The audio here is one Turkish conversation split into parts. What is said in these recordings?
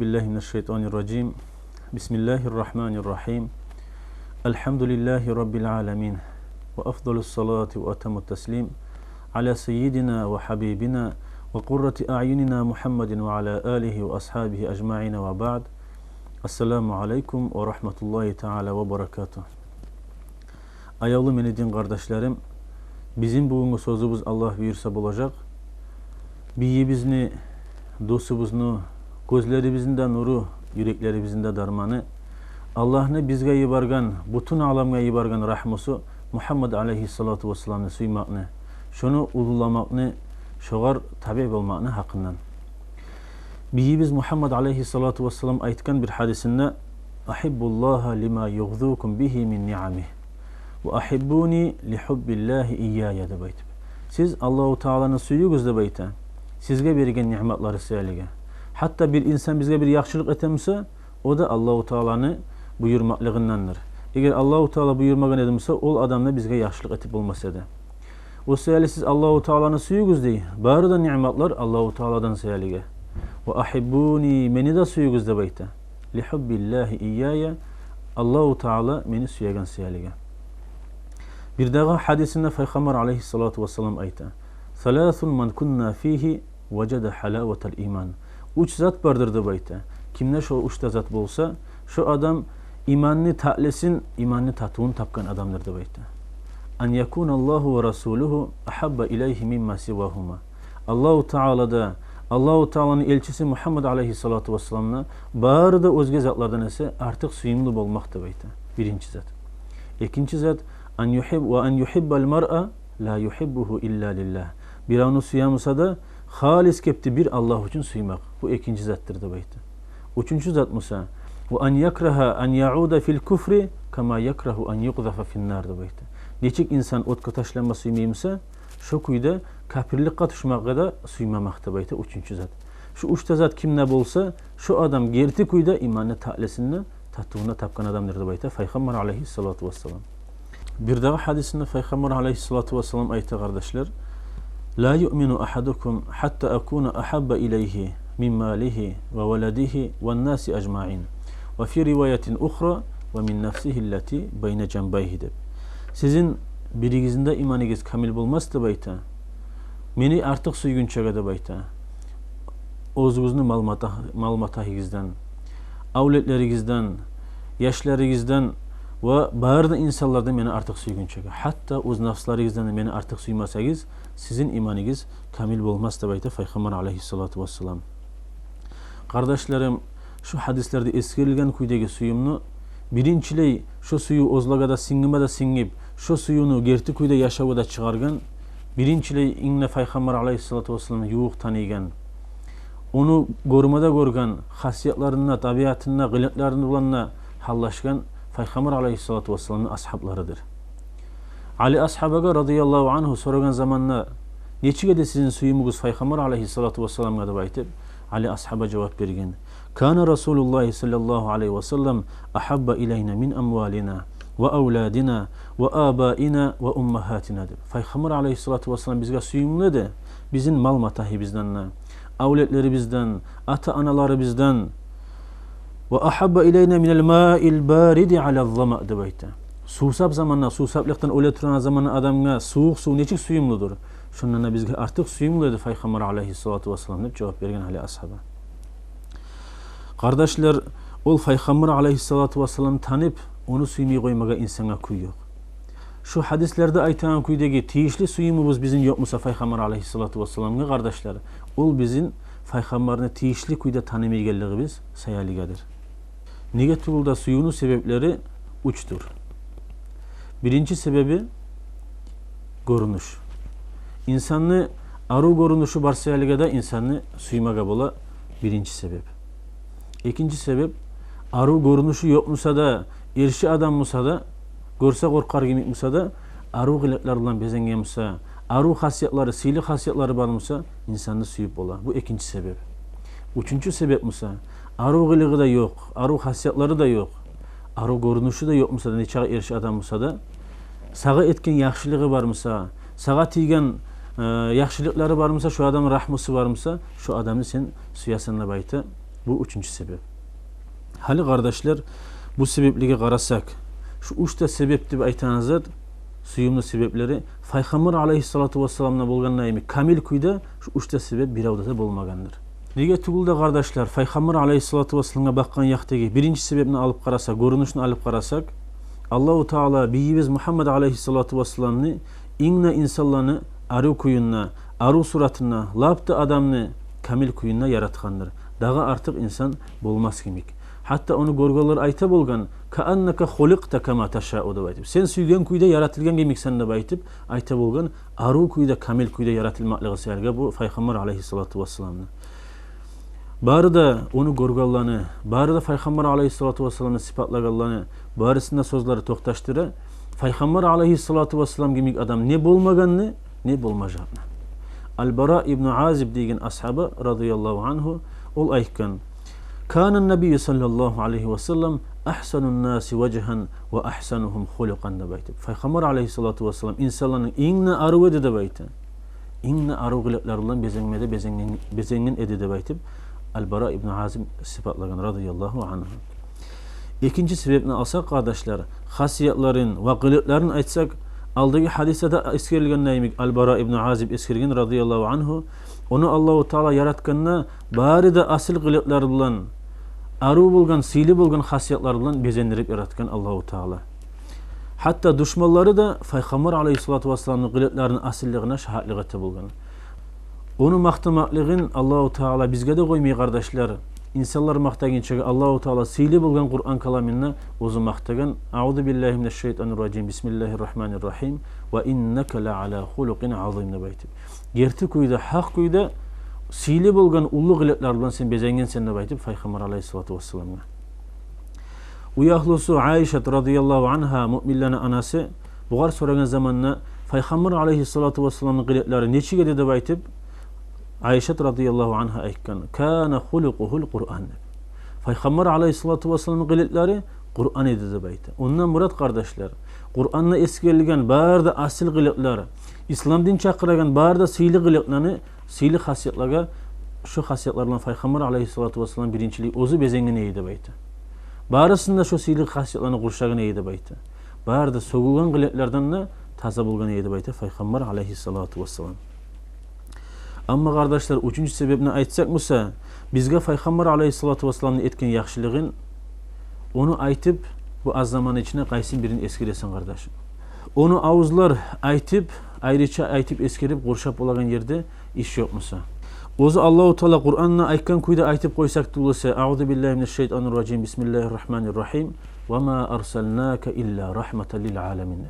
Euzubillahimineşşeytanirracim. Bismillahirrahmanirrahim. Elhamdülillahi Rabbil alemin. Ve afdalus salatu ve atamut teslim. Ala seyyidina ve habibina ve kurrati a'yunina Muhammedin ve ala alihi ve ashabihi ecma'ine ve ba'd. Esselamu aleyküm ve rahmetullahi teala ve berekatuhu. Ayavlı menedin kardeşlerim, bizim bugünkü sözümüz Allah buyursa olacak. Biyibizni, dostumuzni, gözlerimizin de nuru, yüreklerimizin de darmanı, Allah'ını bizge yibargan, bütün alamga yibargan rahmusu Muhammed aleyhissalatu vesselam'ını suymakni, şunu ululamakni, şoğar tabi olmakni hakkından. Biyibiz Muhammed aleyhissalatu vesselam aytkan bir hadisinde Ahibbullaha lima yughzukum bihi min ni'amih ve ahibbuni li hubbillahi iyyaya de baytib. Siz Allahu Teala'nın suyuğuz da bayta. Sizge bergen nimetleri söylege. Hatta bir insan bizge bir yaxşılık etemse, o da Allahu Teala'nı buyurmaklığındandır. Eğer Allahu Teala buyurmagan edimse, ol adamla bizge yaxşılık etip olmasa da. O söyle siz Allahu Teala'nın suyuğuz dey. Bari da nimetler Allahu Teala'dan söylege. Ve ahibbuni meni de suyuğuz da bayta. Li hubbillahi iyyaya Allahu Teala meni suyagan söylege. Bir daha hadisinde Peygamber aleyhissalatu vesselam ayta. Salasun man kunna fihi vecede halavetel iman. Üç zat vardır da bayta. Kimde şu üçte zat bolsa, şu adam imanını ta'lesin, imanını tatuğunu tapkan adamdır da bayta. An yakunallahu ve rasuluhu ahabba ileyhi mimma sivahuma. Allahu Teala'da, Allahu Teala'nın elçisi Muhammed aleyhissalatu vesselam'la bari da özge zatlardan ise artık suyumlu olmak da bayta. Birinci zat. İkinci zat an yuhibbal mar'a la yuhibbuhu illa lillah. Bir onu suyamusa da halis kepti bir Allah için suymak. Bu ikinci zattır da bayta. Üçüncü zat musa ve an yakraha an ya'uda fil kufri kama yakrahu an yuqzafa fin nar da bayta. Neçik insan otka taşlanma suymayımsa şu kuyda kafirlik katışmakta da suymamak da bayta. Üçüncü zat. Şu üçte zat kim ne bolsa şu adam gerti kuyda imanı ta'lesinle tatuğuna tapkan adamdır da bayta. Peygamber aleyhissalatu vesselam. Bir daha hadisinde Peygamber aleyhissalatu vesselam ayta kardeşler. La yu'minu ahadukum hatta akuna ahabba ileyhi min malihi ve veledihi ve nasi ecma'in. Ve fi rivayetin ukhra ve min nefsihi allati beyne cembayhi de. Sizin birigizinde imanınız kamil bulmaz da bayta. Meni artık suygun çagada bayta. Oğuzunuzun malmatahigizden, avletlerinizden, yaşlarınızdan ve bağırda insanlardan beni artık suygun çeker. Hatta uz nafslarınızdan da beni artık suymasanız sizin imanınız kamil olmaz da bayta Peygamber aleyhissalatu vesselam. Kardeşlerim, şu hadislerde eskirilgen kuydaki suyumnu birinçiley şu suyu ozlagada singime singip şu suyunu gerti kuyda yaşavada çıkargan birinçiley inne Peygamber aleyhissalatu vesselam yuğuk tanıygan onu gormada gorgan hasiyatlarına, tabiatına, gılatlarına bulanına hallaşgan Peygamber aleyhissalatu vesselam'ın ashablarıdır. Ali ashabaga radıyallahu anhu soragan zamanla neçigede sizin suyumuguz Peygamber aleyhissalatu vesselam'a da baytib Ali ashaba cevap bergen. Kana Resulullah sallallahu aleyhi ve sellem ahabba ileyna min amwalina ve evladina ve abaina ve ummahatina. Peygamber aleyhissalatu vesselam bizge suyumlu de bizim mal matahi bizden, avletleri bizden, ata anaları bizden. Ve ahabba ileyna minel ma'il baridi ala zama de bayta. Susap zamanla, susaplıktan öyle turan zamanla adamga soğuk su neçik suyumludur. Şundan bizge artık suyumlu dedi Peygamber aleyhissalatu vesselam deb cevap bergen Ali ashaba. Kardeşler, ol Peygamber aleyhissalatu vesselam tanıp onu suymay koymaga insana kuy yok. Şu hadislerde aytan kuydagi tiyişli suyumumuz bizim yok musa Peygamber aleyhissalatu vesselamga kardeşler, ol bizim Peygamberni tiyişli kuyda tanımaygelligimiz sayaligadir. Negatulda suyunun sebepleri uçtur. Birinci sebebi görünüş. İnsanı arı görünüşü barsayaligada insanı suymaga bola birinci sebep. İkinci sebep arı görünüşü yok musa da erşi adam musa da görse korkar gibi musa da arı gılatlarından bezengen musa arı hasiyatları, sili hasiyatları var musa insanı suyup bola. Bu ikinci sebep. Üçüncü sebep musa arı gılığı da yok, arı hasiyatları da yok, arı görünüşü de yok musa da neçağa erşi adam musa da sağa etken yaxşılığı var musa, sağa tiygen yaxşılıkları var mısa, şu adamın rahmusu var mısa, şu adamı sen suyasınla bayta Bu üçüncü sebep. Hali kardeşler, bu sebeplige qarasak, şu üçte sebep deb aytanızlar, suyumlu sebepleri Peygamber aleyhissalatu vesselam'na bolgandan emi kamil kuyda şu üçte sebep bir avda bolmagandır. Nege tugulda kardeşler, Peygamber aleyhissalatu vesselam'a bakkan yaktaki birinci sebebini alıp qarasak, görünüşünü alıp qarasak, Allahu Teala biyimiz Muhammed aleyhissalatu vesselam'ni inna insanlarını arı kuyunna, arı suratına, laptı adamını kamil kuyunna yaratkandır. Dağa artık insan bolmaz kimik. Hatta onu gorgalar ayta bolgan kaannaka khuliqta kama tasha'u deb aytib. Sen suygan kuyda yaratilgan kimik sen deb aytib, ayta bolgan arı kuyda kamil kuyda yaratilmakligi selga bu Peygamber aleyhissalatu vesselam'ni. Bari da onu gorgallarını, bari da Peygamber aleyhissalatu vesselam'ni sifatlaganlarını, barisinde sözleri toxtaştıra, Peygamber aleyhissalatu vesselam kimik adam ne bolmaganını, ne bolmajağını. Al-Bara ibn Azib degen ashabı radıyallahu anhu ol aytkan: "Kanan Nabi sallallahu aleyhi ve sellem ahsanun nasi vejhan ve ahsanuhum huluqan" deb aytib. Peygamber aleyhissalatu vesselam insanların eng arığı deb aytdi. Eng arıqlar bilan bezengen edi deb aytib. Al-Bara ibn Azib sifatlagan radıyallahu anhu. İkinci sebebini alsak kardeşler, hasiyatların ve kılıkların aytsak, aldagi hadisede eskerilgen neyimik Al-Bara ibn Azib eskerilgen radıyallahu anhu, onu Allahu Teala yaratkanına bari de asıl kılıklar bilan, arı bolgan, sili bolgan hasiyatlar bilan bezendirip yaratkan Allahu Teala. Hatta düşmanları da Peygamber aleyhissalatu vesselam'ın kılıklarının asilligine şahitlik ete bolgan. Onu maqtamakligin Allahu Teala bizge de koymay kardeşler. İnsanlar maqtaginçe Allahu Teala sili bolgan Kur'an kalamını ozu maqtagan. Auzu billahi mineşşeytanirracim. Bismillahirrahmanirrahim. Ve inneke la ala huluqin azim deb aytib. Gerti kuyda, haq kuyda sili bolgan ullu kılıklar bilan sen bezengen sen deb aytib Peygamber aleyhissalatu vesselam'a. Uyahlusu Aişe radıyallahu anha müminlerin anası buğar soragan zamanna Peygamber aleyhissalatu vesselam'ın kılıkları neçige deb aytib Aişe radıyallahu anha aytkan: "Kana huluquhul Kur'an." Peygamber aleyhissalatu vesselam'ın kılıkları Kur'an edi deb aytdi. Ondan murat kardeşler, Kur'an'da eskerilgen barda asıl kılıklar, İslam din çakıragan barda sili kılıklarını, sili hasiyatlarga, şu hasiyatlarla Peygamber aleyhissalatu vesselam birinciliği ozu bezengen edi deb aytdi. Barısında şu sili hasiyatlarını kurşagan edi deb aytdi. Barda soğugan kılıklardan da taza bulgan edi deb aytdi Peygamber aleyhissalatu vesselam. Amma kardeşler, üçüncü sebebini aytsak Musa, bizge Peygamber aleyhissalatu vesselam'ın etken yaxşılığın onu aytıp bu az zaman içine qaysin birini eskiresin kardeşim. Onu avuzlar aytıp, ayrıca aytıp eskerip kurşap olagan yerde iş yok Musa. Ozu Allahu Teala Kur'an'na aytkan kuyda aytıp koysak tulasa: "Auzu billahi mineşşeytanirracim. Bismillahirrahmanirrahim. Ve ma arsalnaka illa rahmeten lil alamin."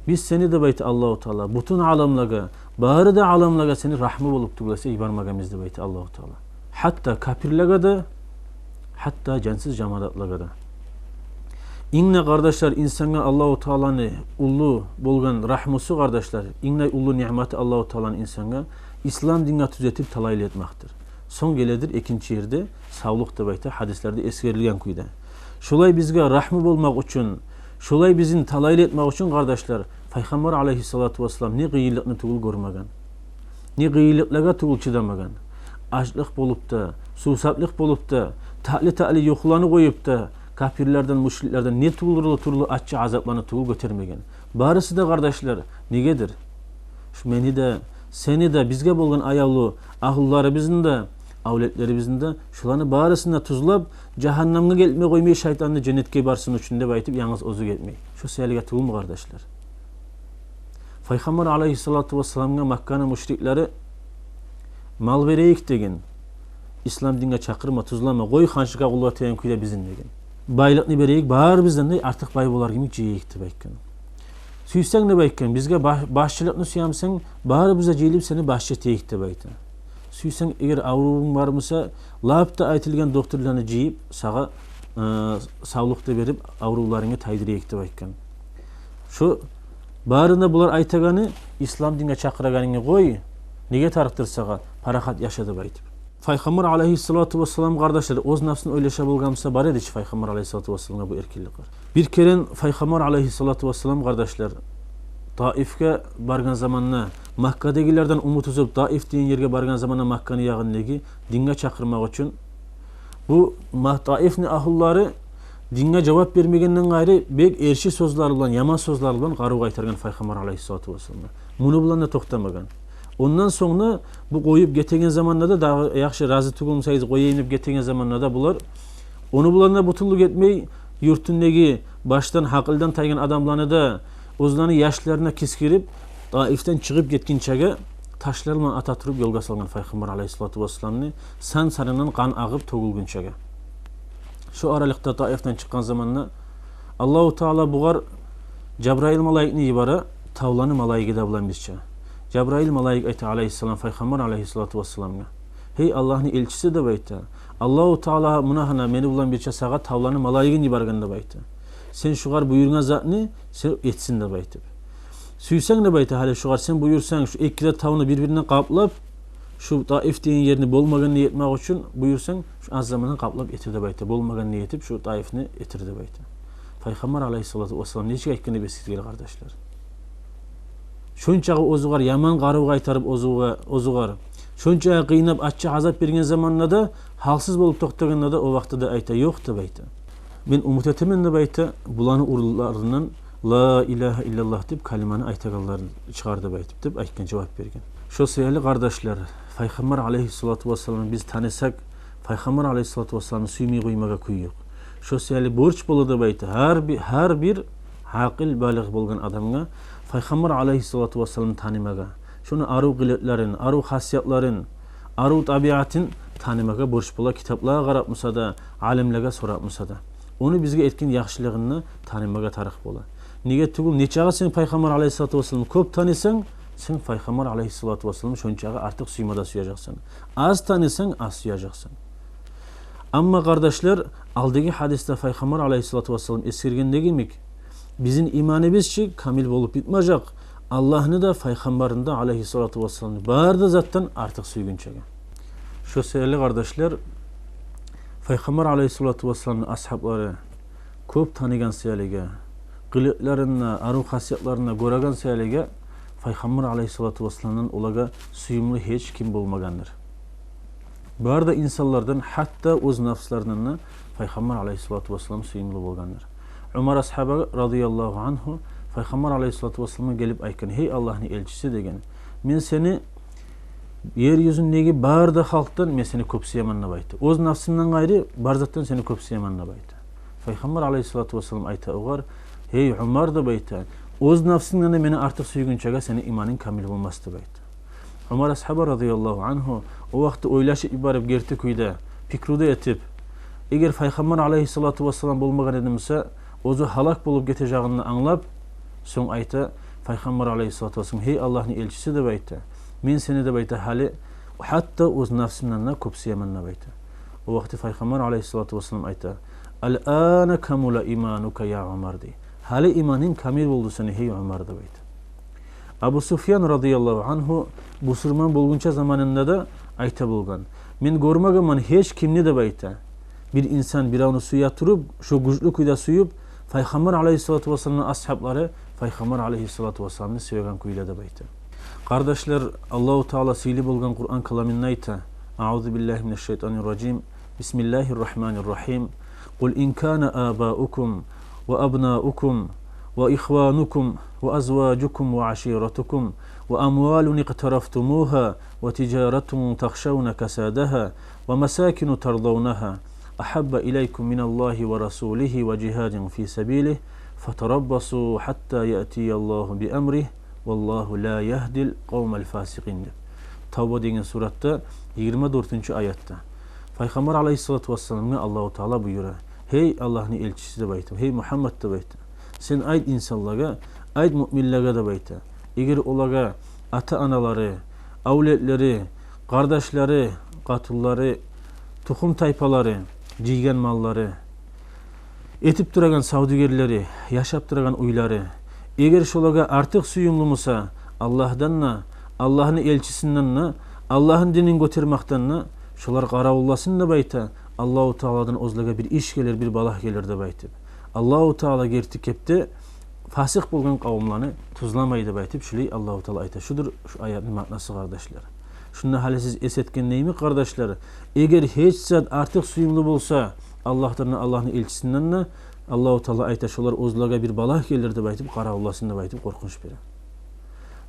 Biz seni de bayt Allahu Teala bütün alamlaga, bari de alamlaga seni rahmi bolup tuglasa ibarmagamız de bayt Allahu Teala. Hatta kapirlaga da, hatta cansız cemaatlaga da. İnne kardeşler insana Allahu Teala'nı ullu bolgan rahmusu kardeşler, inne ullu nimeti Allahu Teala'nın insana İslam dinine tüzetip talaylı etmektir. Son geledir ikinci yerde sağlık da bayta hadislerde eskerilgen kuyda. Şolay bizge rahmi bolmak için, şolay bizim talaylı etmek için kardeşler, Peygamber aleyhissalatu vesselam ne gıyılıkını tugul görmegen, ne gıyılıklara tugul çıdamagan, açlık bolup da, susaplık bolup da, ta'li yoklarını koyup da, kafirlerden, müşriklerden ne turlu açça azaplarını tugul götürmegen. Barısı da kardeşler negedir? Şu meni de, seni de, bizge bolgan ayavlu, ahulları bizim de, avletleri bizim de, şularını barısında tuzlap, cehennamga gelme koymay şeytanını cennetke barsın üçün deb aytip yalnız ozu gelmey. Şu seyirge tugul mu kardeşler? Peygamber aleyhissalatu vesselam'a Makka'nın müşrikleri mal vereyik degen, İslam dinine çakırma, tuzlama, koy hanşıka kulluğa teyen kuyda bizim degen. Baylıkını bereyik, bağır bizden de artık bay bolar gibi ciyik deb aytkan. Süysen deb aytkan, bizge başçılıkını suyamsan, bağır bize ciyilip seni başçı teyik deb aytkan. Süysen eğer avruun varmasa, lapta aytılgan doktorlarını ciyip, sağa sağlıkta verip avrularını taydırıyık deb aytkan. Şu barında bular aytagаны İslam dinine çakıraganını koy, nege tarıktırsağa parahat yaşa deb aytip. Peygamber aleyhissalatu vesselam kardeşler oz nafsını oylaşa bolgamsa bar edici Peygamber aleyhissalatu vesselam'a bu erkinlik var. Bir keren Peygamber aleyhissalatu vesselam kardeşler Taif'e bargan zamanına Makka'dagilerden umut uzup Taif diyen yerge bargan zamanına Makka'nı yağın negi dinge çakırmak için Bu Taif'ni ahulları dinge cevap vermegenden gayrı bek erşi sözler bilen, yaman sözler bilen garıp aytargan Peygamber aleyhissalatu vesselam. Bunu bilen de toktamagan. Ondan sonra bu koyup getegen zamanlarda da daha yaxşı razı tugulmasayız koyayınıp getegen zamanlarda bular onu bularına butulluk etmey yurtundagi baştan hakıldan taygan adamlarını da o'zlarini yaşlarına kiskirip Taif'ten çıkıp ketkin çaga taşlar bilan ata turup yolga salgan Peygamber aleyhissalatu vesselamni san sarından kan agıp togulgun çaga. Şu aralıkta Taif'ten çıkan zamanla Allahu Teala bugar Cebrail malaikni yibara tavlanı malaiki da bilan bizçe. Cebrail malaik ayta aleyhissalam Peygamber aleyhissalatu vesselamga. Hey Allah'ın elçisi de bayta. Allahu Teala munahana meni bilan birçe sağa tavlanı malaikin yibargan da bayta. Sen şugar buyurgan zatni sen etsin de bayta. Süysen de bayta hali şugar sen buyursan şu ikkide tavını birbirine qaplap şu Taif deyen yerini bolmagan niyetmek için buyursan şu az zamandan qaplap etir de bayta. Bolmagan niyetip şu Taifni etir de bayta. Peygamber aleyhissalatu vesselam neçe aytkany besizgeli kardeşler. Şunçağı ozugar yaman garıp qaytarıp ozugar. Şunçağı qıynap açça azap bergen zamanında da halsız bolup toktaganda da o vaqtda da ayta yok da bayta. Ben umut etemen de bayta bulanı urlarından La ilahe illallah deb kalimani aytaganlarni chiqardi baytib deb aytgan javob bergan. Şu sayılı kardeşler, Peygamber aleyhissalatu vesselam biz tanısak, Peygamber aleyhissalatu vesselam'ı suymay qoymaga kuy yok. Şu sayılı borç boluda bayta her bir haqil baligh bolgan adamga Peygamber aleyhissalatu vesselam'ı tanımaga, şunu aru qilatlarin, aru hasiyatlarin, aru tabiatin tanımaga borç bola kitaplara qarap musa da, alimlerge sorap musa da. Onu bizge etkin yaxşılığını tanımaga tarix bola. Nige tugul neçaga sen Peygamber aleyhissalatu vesselam'ı köp tanısan, sen Peygamber aleyhissalatu vesselam'ı şonçaga artık suymada suyacaksın. Az tanısan az suyacaksın. Amma kardeşler, aldagi hadiste Peygamber aleyhissalatu vesselam esirgendegimik bizim imanibizçi kamil bolup bitmeyecek. Allah'ını da Peygamberini de aleyhissalatu vesselam'ı barda zattan artık suygunçaga. Şu sevgili kardeşler, Peygamber aleyhissalatu vesselam'ın ashabları köp tanıgan seyalige, qılıtlarına, aru hasiyatlarına göragan seyalige Peygamber aleyhissalatu vesselam'ın olaga suyumlu hiç kim bulmagandır. Bu arada insanlardan hatta öz nafslarından Peygamber aleyhissalatu vesselam suyumlu bolgandır. Umar ashabı radıyallahu anhu Peygamber aleyhissalatu vesselam'a gelip aytgan, hey Allah'ın elçisi degen, men seni yeryüzündeki barda halktan men seni köp suyamanna baytı. Öz nafsımdan gayrı barzattan seni köp suyamanna baytı. Peygamber aleyhissalatu vesselam ayta ugar, hey Umar da baytı. Öz nafsından da meni artık suygunçaga seni imanın kamil olmasdı baytı. Umar ashabı radıyallahu anhu o vakti oylaşıp ibarip gerti kuyda pikruda etip eğer Peygamber aleyhissalatu vesselam bolmagan edimse ozu halak bolup geteceğini anlap son ayta Peygamber aleyhissalatu vesselam hey Allah'ın elçisi de baytı. Men seni de baytı hali hatta öz nafsımdan da köp suyamanna baytı. O vakti Peygamber aleyhissalatu vesselam ayta Al-ana kamula imanuka ya Umar dey. Hali imanın kamil oldu seni hey Umar da baytı. Abu Sufyan radıyallahu anhu busurman bolgunça zamanında da ayta bolgan. Men görmagaman hiç kimni de bayta. Bir insan bir onu suya turup şu güçlü kuyda suyup Peygamber aleyhissalatu vesselam'ın ashabları Peygamber aleyhissalatu vesselam'ı sevgan kuyla da bayta. Kardeşler, Allahu Teala sili bolgan Kur'an kalamını ayta. A'udhu billahi mineşşeytanirracim. Bismillahirrahmanirrahim. Kul in kana abaukum ve abnaukum ve ihvanukum ve azvacukum ve aşiratukum ve amwalun iqtaraftumuha ve ticaretun takhshawna kasadaha ve masakinu tardawnaha ahabba ilaykum minallahi ve rasulihi ve cihadin fi sabilihi fatarabbasu hatta ya'tiyallahu bi amrihi vallahu la yahdil kavmel fasikin. Tavba degen suratta 24. ayatta. Peygamber aleyhissalatu vesselam'a Allahu Teala buyuruyor. Hey Allah'ın elçisi de baytım. Hey Muhammed de baytım. Sen ayt insanlara, ayt müminlere de baytım. Eğer olaga ata anaları, avletleri, kardeşleri, katılları, tohum taypaları, ciygen malları, etip duragan savdugerleri, yaşap duragan uyları, eğer şolaga artık suyumlu musa Allah'danna, Allah'ın elçisinden, Allah'ın dinin götürmekten, şolar qaravullasın da bayta, Allahu Teala'dan ozlaga bir iş gelir, bir balah gelir de baytip. Allahu Teala gertikepte fasık bolgan kavimlarını tuzlamaydı baytip, şuli Allahu Teala ayta. Şudur şu ayetinin manası kardeşler. Şunda hali siz esetken neymi kardeşler? Eğer hiç zat artık suyumlu bolsa, Allah'ın elçisinden Allahu Teala aytaşolar ozlaga bir bala gelir dep aytıp, qara Allah'sın dep aytıp korkunç biri.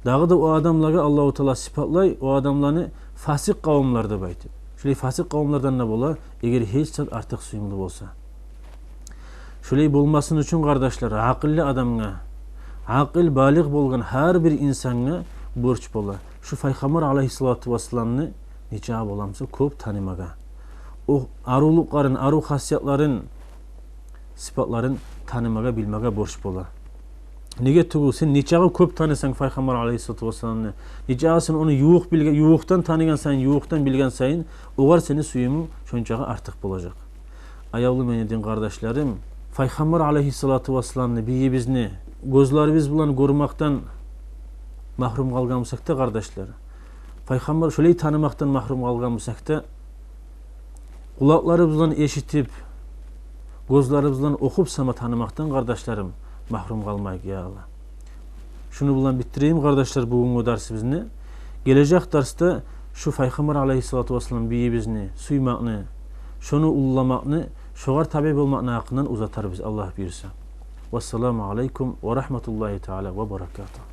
Dağı da o adamlarga Allahu Teala sifatlay, o adamlarını fasık kavimler dep aytıp. Şulay fasık kavimlerden ne bola? Eğer hiç zat artık suyumlu bolsa. Şulay bolmasın üçün kardeşler, akıllı adamga, akıl balik bolgan her bir insanga borç bola. Şu Peygamber aleyhissalatu vesselam'ını necha bolamsa köp tanımaga. O arulukların, aru hasiyatların, sıfatların tanımaga, bilmege borç bola. Nege tuğu sen neçağı köp tanısan Peygamber aleyhissalatu vesselam'ını, neçağı sen onu yuğuktan tanıgan sayın, yuğuktan bilgen sayın, oğar seni suyumun şonçağı artık bolacak. Ayavlı menedin kardeşlerim, Peygamber aleyhissalatu vesselam'ını bizi gözlerimiz bulan görmekten mahrum kalgamsak da kardeşler. Peygamber şöyle tanımaktan mahrum kalgamsak da kulaklarımızdan eşitip gözlerimizden okup sama tanımaktan kardeşlerim mahrum kalmayık ya Allah. Şunu bulan bitireyim kardeşler bugünkü dersimizni. Gelecek derste şu Peygamber aleyhissalatu vesselam bizi suymakını, şunu ullamakını, şoğar tabi olmakını hakkından uzatar biz Allah buyursa. Vesselamu aleykum ve rahmetullahi teala ve berekatuhu.